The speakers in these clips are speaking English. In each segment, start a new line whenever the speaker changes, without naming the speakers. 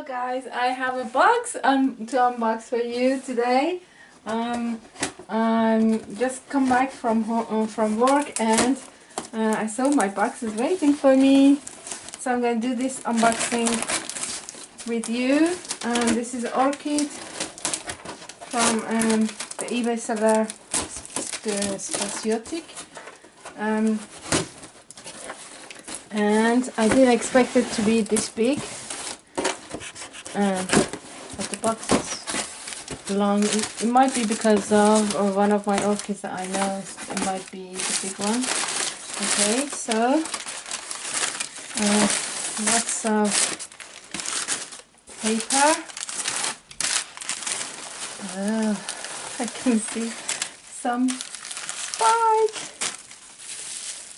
guys, I have a box to unbox for you today. I'm just come back from work, and I saw my box is waiting for me, so I'm going to do this unboxing with you. This is Orchid from the eBay seller Spaciotic. And I didn't expect it to be this big, but the box is long. It might be because of one of my orchids that I know it might be the big one. Okay, so lots of paper. I can see some spike.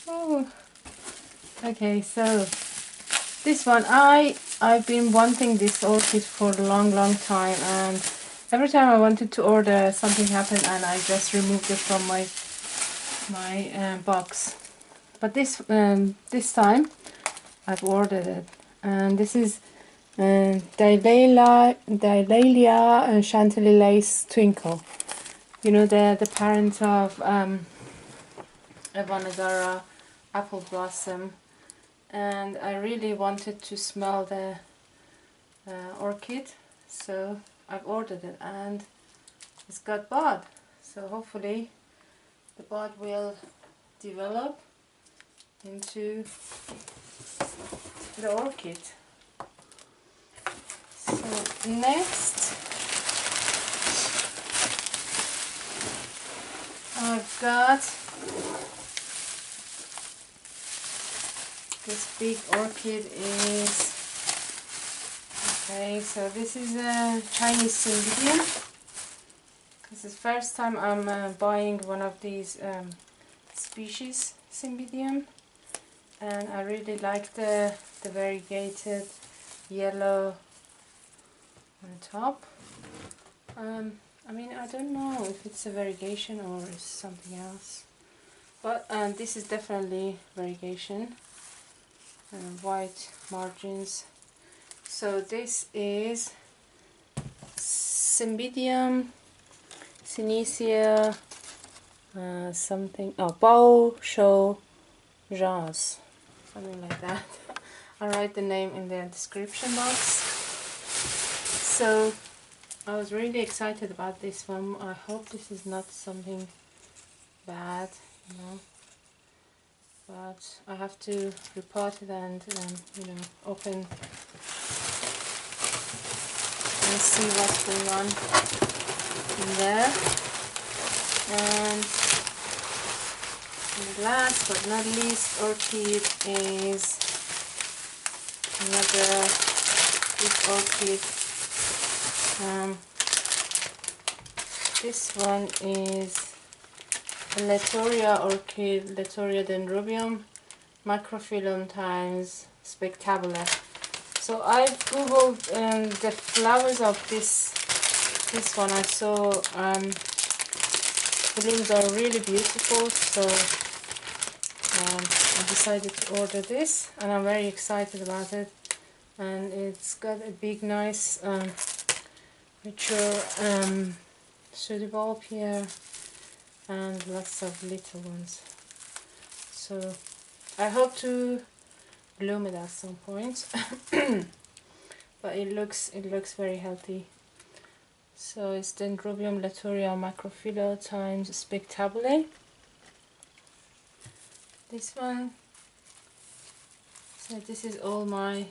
Oh. Okay, so this one, I've been wanting this orchid for a long time, and every time I wanted to order, something happened and I just removed it from my box. But this time I've ordered it, and this is Dialaelia and Chantilly Twinkle. You know, the parent of Evanadara apple blossom. And I really wanted to smell the orchid, so I've ordered it, and it's got bud, so hopefully the bud will develop into the orchid. So next I've got this big orchid. Is okay, so this is a Chinese Cymbidium. This is the first time I'm buying one of these species Cymbidium, and I really like the variegated yellow on top. I mean, I don't know if it's a variegation or it's something else, but this is definitely variegation. White margins. So this is Cymbidium Sinense something, Bao Shan Zhus, something like that. I'll write the name in the description box. So I was really excited about this one. I hope this is not something bad, you know. But I have to repot it and you know, open and see what's going on in there. And last but not least, Orchid is another big orchid. This one is Latoria orchid, Latoria Dendrobium, macrophyllum times spectabile. So I googled the flowers of this one. I saw blooms are really beautiful, so I decided to order this, and I'm very excited about it. And it's got a big, nice, mature pseudobulb here, and lots of little ones. So I hope to bloom it at some point. But it looks very healthy. So it's Dendrobium Latoria macrophylla times spectabile. This one. So this is all my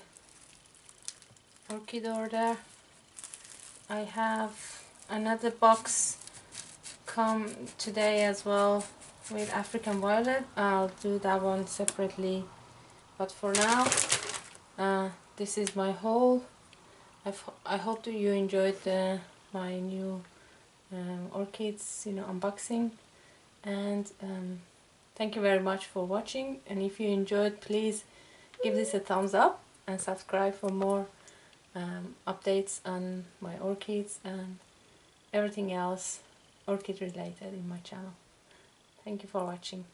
orchid order. I have another box come today as well with African violet. I'll do that one separately, but for now this is my haul. I hope that you enjoyed my new orchids, you know, unboxing, and thank you very much for watching. And if you enjoyed, please give this a thumbs up and subscribe for more updates on my orchids and everything else orchid related in my channel. Thank you for watching.